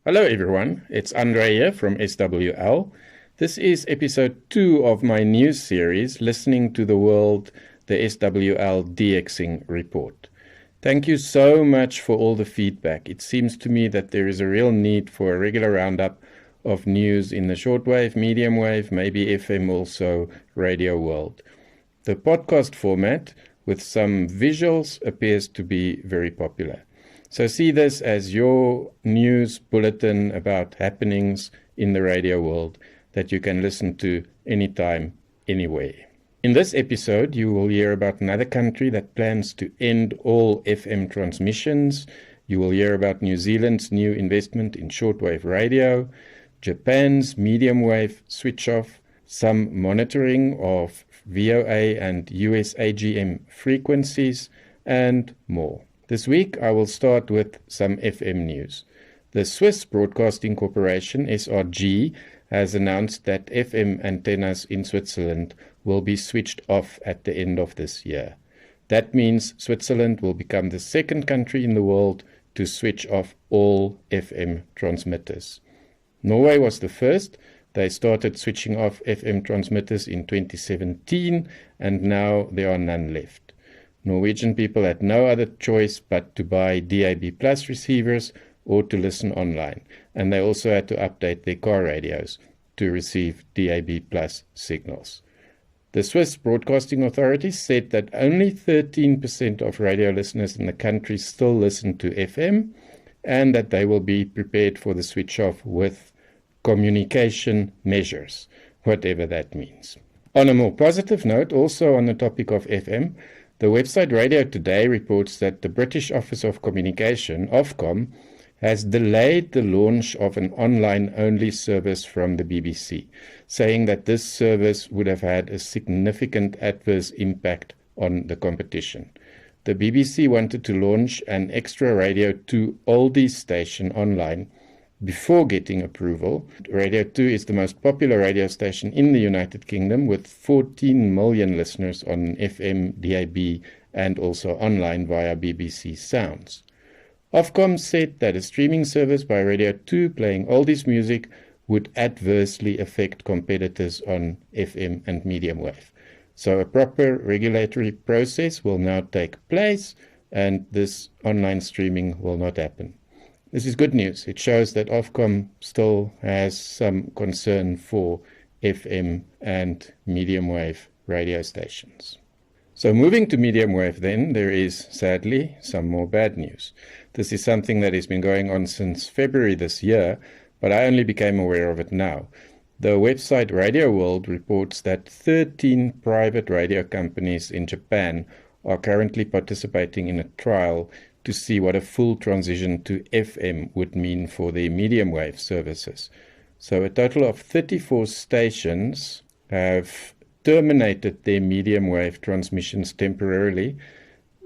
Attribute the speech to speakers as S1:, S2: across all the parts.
S1: Hello everyone, it's Andre here from SWL. This is episode 2 of my news series, Listening to the World, the SWL DXing report. Thank you so much for all the feedback. It seems to me that there is a real need for a regular roundup of news in the shortwave, medium wave, maybe FM also, radio world. The podcast format with some visuals appears to be very popular. So see this as your news bulletin about happenings in the radio world that you can listen to anytime, anywhere. In this episode, you will hear about another country that plans to end all FM transmissions. You will hear about New Zealand's new investment in shortwave radio, Japan's medium wave switch off, some monitoring of VOA and USAGM frequencies, and more. This week, I will start with some FM news. The Swiss Broadcasting Corporation, SRG, has announced that FM antennas in Switzerland will be switched off at the end of this year. That means Switzerland will become the second country in the world to switch off all FM transmitters. Norway was the first. They started switching off FM transmitters in 2017, and now there are none left. Norwegian people had no other choice but to buy DAB+ receivers or to listen online, and they also had to update their car radios to receive DAB+ signals. The Swiss Broadcasting Authority said that only 13% of radio listeners in the country still listen to FM, and that they will be prepared for the switch off with communication measures, whatever that means. On a more positive note, also on the topic of FM, the website Radio Today reports that the British Office of Communication, Ofcom, has delayed the launch of an online-only service from the BBC, saying that this service would have had a significant adverse impact on the competition. The BBC wanted to launch an extra Radio 2 oldies station online before getting approval. Radio 2 is the most popular radio station in the United Kingdom with 14 million listeners on FM, DAB and also online via BBC Sounds. Ofcom said that a streaming service by Radio 2 playing oldies music would adversely affect competitors on FM and medium wave. So a proper regulatory process will now take place and this online streaming will not happen. This is good news. It shows that Ofcom still has some concern for FM and medium wave radio stations. So moving to medium wave then, there is sadly some more bad news. This is something that has been going on since February this year, but I only became aware of it now. The website Radio World reports that 13 private radio companies in Japan are currently participating in a trial to see what a full transition to FM would mean for their medium wave services. So a total of 34 stations have terminated their medium wave transmissions temporarily.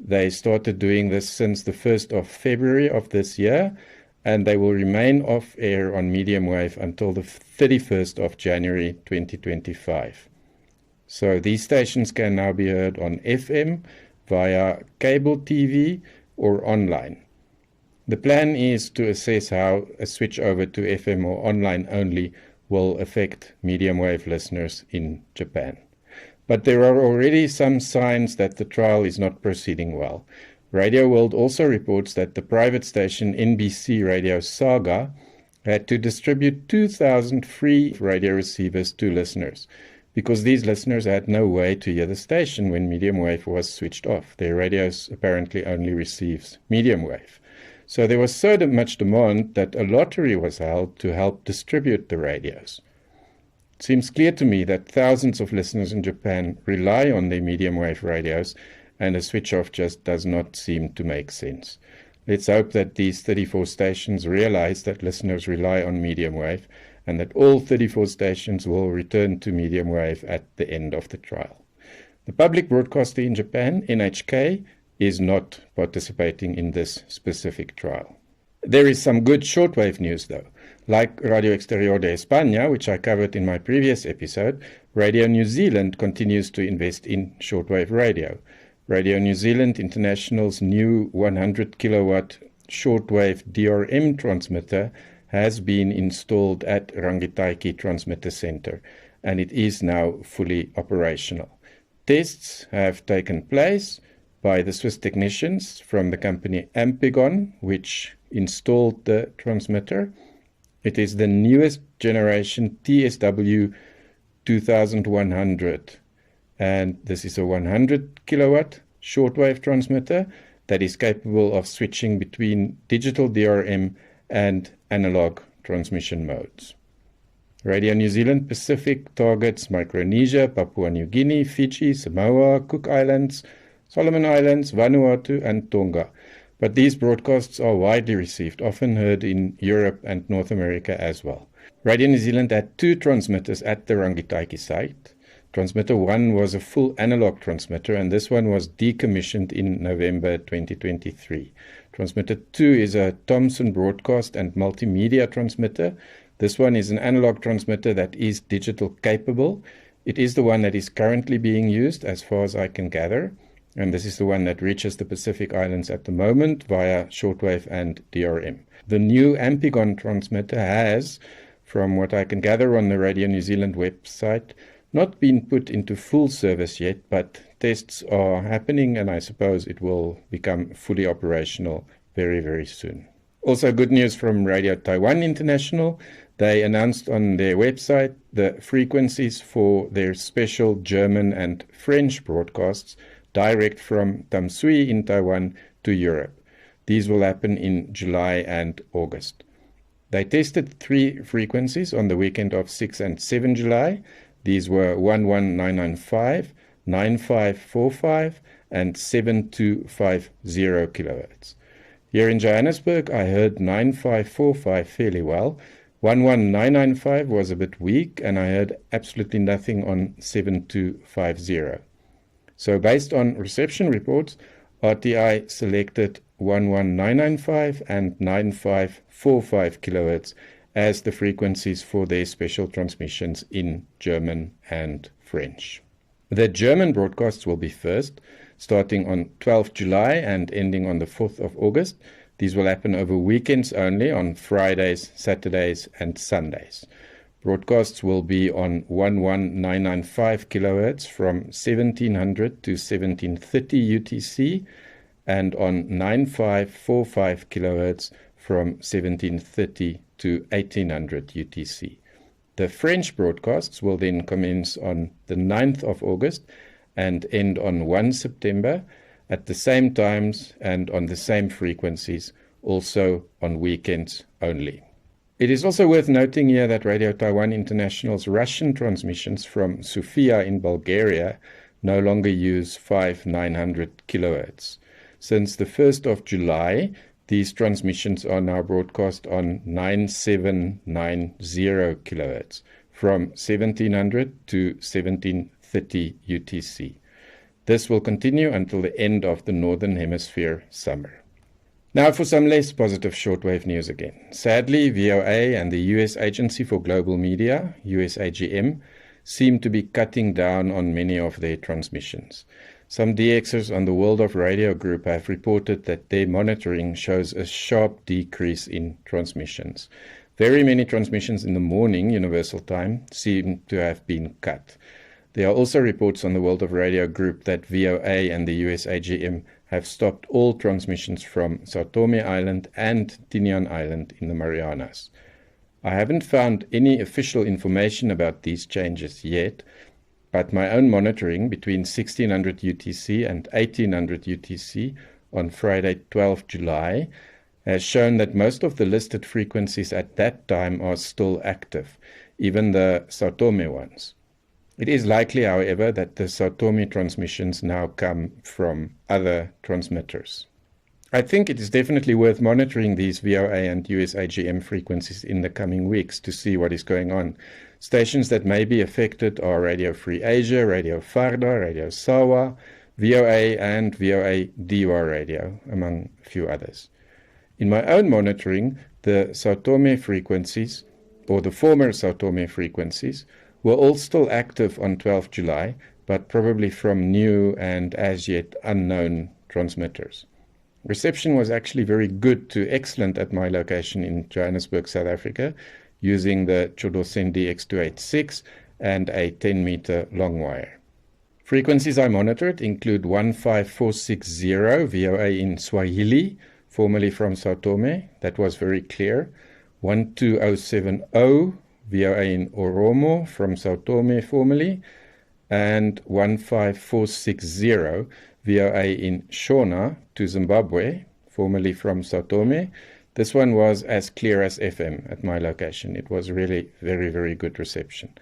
S1: They started doing this since the 1st of February of this year, and they will remain off air on medium wave until the 31st of January 2025. So these stations can now be heard on FM, via cable TV, or online. The plan is to assess how a switch over to FM or online only will affect medium wave listeners in Japan. But there are already some signs that the trial is not proceeding well. Radio World also reports that the private station NBC Radio Saga had to distribute 2,000 free radio receivers to listeners because these listeners had no way to hear the station when medium wave was switched off. Their radios apparently only receives medium wave. So there was so much demand that a lottery was held to help distribute the radios. It seems clear to me that thousands of listeners in Japan rely on their medium wave radios, and a switch off just does not seem to make sense. Let's hope that these 34 stations realize that listeners rely on medium wave and that all 34 stations will return to medium wave at the end of the trial. The public broadcaster in Japan, NHK, is not participating in this specific trial. There is some good shortwave news though. Like Radio Exterior de España, which I covered in my previous episode, Radio New Zealand continues to invest in shortwave radio. Radio New Zealand International's new 100 kilowatt shortwave DRM transmitter has been installed at Rangitaiki Transmitter Center, and it is now fully operational. Tests have taken place by the Swiss technicians from the company Ampigon, which installed the transmitter. It is the newest generation TSW 2100, and this is a 100 kilowatt shortwave transmitter that is capable of switching between digital DRM and analog transmission modes. Radio New Zealand Pacific targets Micronesia, Papua New Guinea, Fiji, Samoa, Cook Islands, Solomon Islands, Vanuatu, and Tonga. But these broadcasts are widely received, often heard in Europe and North America as well. Radio New Zealand had 2 transmitters at the Rangitaiki site. Transmitter 1 was a full analog transmitter, and this one was decommissioned in November 2023. Transmitter 2 is a Thomson broadcast and multimedia transmitter. This one is an analog transmitter that is digital capable. It is the one that is currently being used, as far as I can gather, and this is the one that reaches the Pacific Islands at the moment via shortwave and DRM. The new Ampigon transmitter has, from what I can gather on the Radio New Zealand website, not been put into full service yet, but tests are happening, and I suppose it will become fully operational very, very soon. Also, good news from Radio Taiwan International. They announced on their website the frequencies for their special German and French broadcasts direct from Tamsui in Taiwan to Europe. These will happen in July and August. They tested 3 frequencies on the weekend of 6 and 7 July. These were 11995, 9545, and 7250 kilohertz. Here in Johannesburg, I heard 9545 fairly well. 11995 was a bit weak, and I heard absolutely nothing on 7250. So based on reception reports, RTI selected 11995 and 9545 kilohertz as the frequencies for their special transmissions in German and French. The German broadcasts will be first, starting on 12th July and ending on the 4th of August. These will happen over weekends only, on Fridays, Saturdays, and Sundays. Broadcasts will be on 11995 kilohertz from 1700 to 1730 UTC, and on 9545 kilohertz from 1730 to 1800 UTC. The French broadcasts will then commence on the 9th of August and end on 1 September at the same times and on the same frequencies, also on weekends only. It is also worth noting here that Radio Taiwan International's Russian transmissions from Sofia in Bulgaria no longer use 5900 kilohertz. Since the 1st of July, these transmissions are now broadcast on 9790 kilohertz from 1700 to 1730 UTC. This will continue until the end of the Northern Hemisphere summer. Now for some less positive shortwave news again. Sadly, VOA and the US Agency for Global Media, USAGM, seem to be cutting down on many of their transmissions. Some DXers on the World of Radio group have reported that their monitoring shows a sharp decrease in transmissions. Very many transmissions in the morning, Universal Time, seem to have been cut. There are also reports on the World of Radio group that VOA and the USAGM have stopped all transmissions from Sao Tome Island and Tinian Island in the Marianas. I haven't found any official information about these changes yet, but my own monitoring between 1600 UTC and 1800 UTC on Friday 12 July has shown that most of the listed frequencies at that time are still active, even the Sao Tome ones. It is likely, however, that the Sao Tome transmissions now come from other transmitters. I think it is definitely worth monitoring these VOA and USAGM frequencies in the coming weeks to see what is going on. Stations that may be affected are Radio Free Asia, Radio Farda, Radio Sawa, VOA and VOA Diwa Radio, among a few others. In my own monitoring, the Sao Tome frequencies, or the former Sao Tome frequencies, were all still active on 12 July, but probably from new and as yet unknown transmitters. Reception was actually very good to excellent at my location in Johannesburg, South Africa, using the SWL DX286 and a 10-meter long wire. Frequencies I monitored include 15460 VOA in Swahili, formerly from Sao Tome, that was very clear, 12070 VOA in Oromo from Sao Tome formerly, and 15460 VOA in Shona to Zimbabwe, formerly from Sao Tome. This one was as clear as FM at my location. It was really very, very good reception.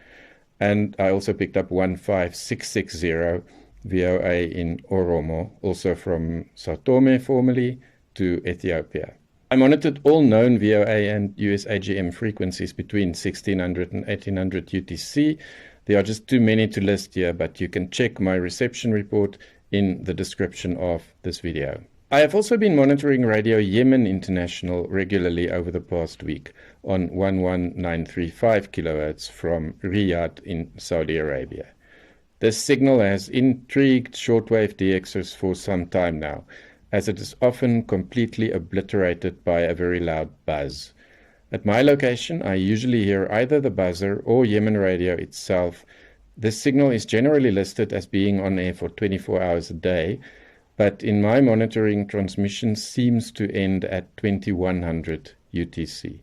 S1: And I also picked up 15660 VOA in Oromo, also from Sao Tome formerly to Ethiopia. I monitored all known VOA and USAGM frequencies between 1600 and 1800 UTC. There are just too many to list here, but you can check my reception report in the description of this video. I have also been monitoring Radio Yemen International regularly over the past week on 11935 kHz from Riyadh in Saudi Arabia. This signal has intrigued shortwave DXers for some time now, as it is often completely obliterated by a very loud buzz. At my location, I usually hear either the buzzer or Yemen Radio itself. This signal is generally listed as being on air for 24 hours a day, but in my monitoring, transmission seems to end at 2100 UTC.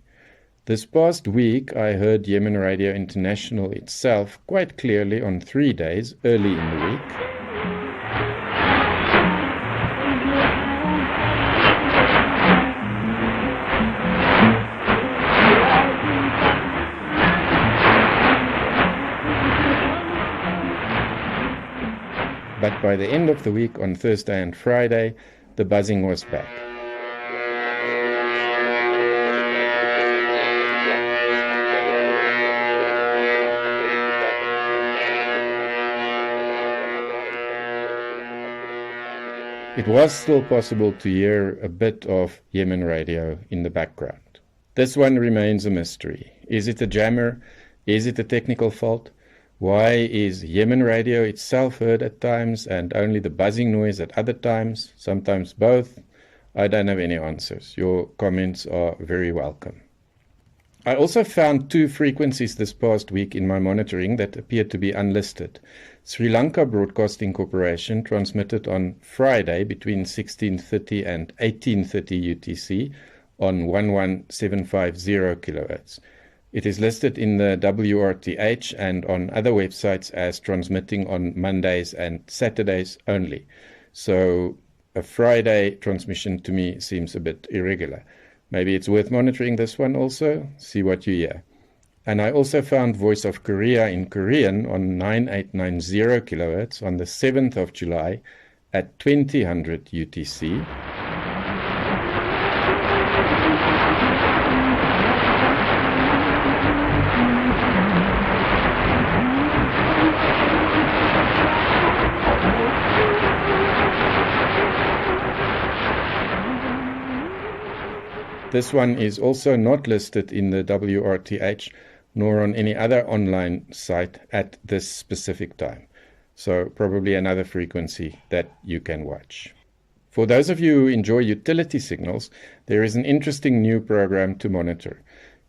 S1: This past week, I heard Yemen Radio International itself quite clearly on 3 days early in the week. But by the end of the week on Thursday and Friday, the buzzing was back. It was still possible to hear a bit of Yemen Radio in the background. This one remains a mystery. Is it a jammer? Is it a technical fault? Why is Yemen Radio itself heard at times and only the buzzing noise at other times, sometimes both? I don't have any answers. Your comments are very welcome. I also found 2 frequencies this past week in my monitoring that appear to be unlisted. Sri Lanka Broadcasting Corporation transmitted on Friday between 1630 and 1830 UTC on 11750 kHz. It is listed in the WRTH and on other websites as transmitting on Mondays and Saturdays only. So a Friday transmission to me seems a bit irregular. Maybe it's worth monitoring this one also, see what you hear. And I also found Voice of Korea in Korean on 9890 kHz on the 7th of July at 2000 UTC. This one is also not listed in the WRTH nor on any other online site at this specific time. So probably another frequency that you can watch. For those of you who enjoy utility signals, there is an interesting new program to monitor.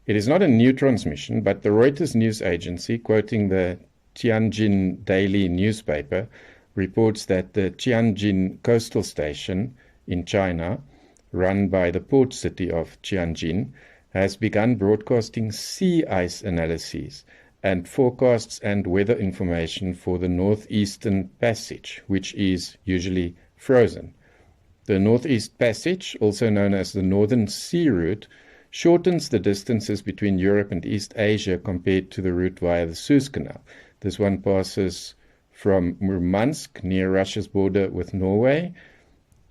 S1: It is not a new transmission, but the Reuters news agency, quoting the Tianjin Daily newspaper, reports that the Tianjin coastal station in China, run by the port city of Tianjin, has begun broadcasting sea ice analyses and forecasts and weather information for the Northeastern Passage, which is usually frozen. The Northeast Passage, also known as the Northern Sea Route, shortens the distances between Europe and East Asia compared to the route via the Suez Canal. This one passes from Murmansk, near Russia's border with Norway,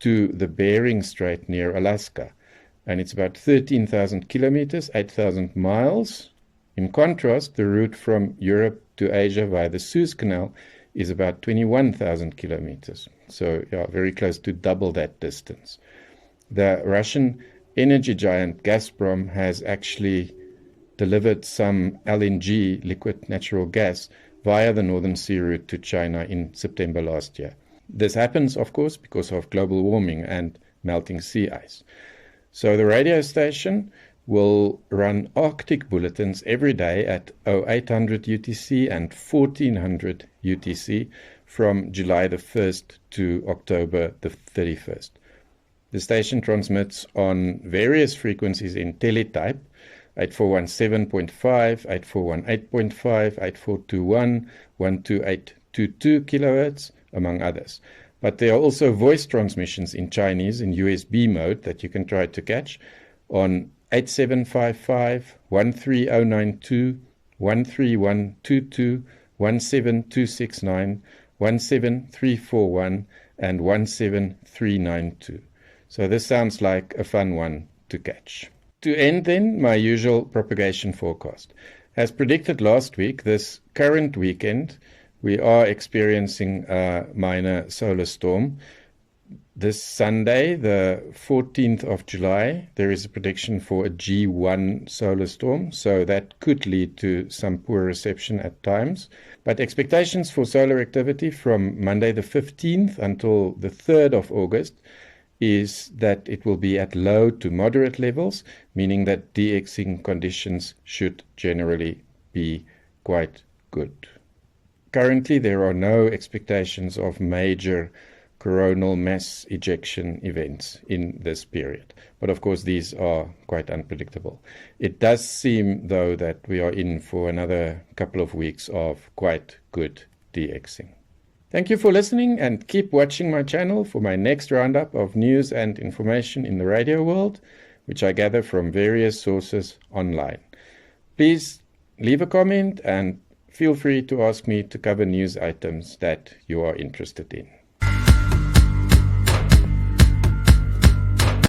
S1: to the Bering Strait near Alaska. And it's about 13,000 kilometers, 8,000 miles. In contrast, the route from Europe to Asia via the Suez Canal is about 21,000 kilometers. So, very close to double that distance. The Russian energy giant Gazprom has actually delivered some LNG, liquid natural gas, via the Northern Sea route to China in September last year. This happens, of course, because of global warming and melting sea ice. So the radio station will run Arctic bulletins every day at 0800 UTC and 1400 UTC from July the 1st to October the 31st. The station transmits on various frequencies in teletype, 8417.5, 8418.5, 8421, 12822 kilohertz, among others. But there are also voice transmissions in Chinese in USB mode that you can try to catch on 8755, 13092, 13122, 17269, 17341, and 17392. So this sounds like a fun one to catch. To end then, my usual propagation forecast. As predicted last week, this current weekend, we are experiencing a minor solar storm. This Sunday, the 14th of July, there is a prediction for a G1 solar storm, so that could lead to some poor reception at times. But expectations for solar activity from Monday the 15th until the 3rd of August is that it will be at low to moderate levels, meaning that DXing conditions should generally be quite good. Currently, there are no expectations of major coronal mass ejection events in this period. But of course, these are quite unpredictable. It does seem, though, that we are in for another couple of weeks of quite good DXing. Thank you for listening, and keep watching my channel for my next roundup of news and information in the radio world, which I gather from various sources online. Please leave a comment and feel free to ask me to cover news items that you are interested in.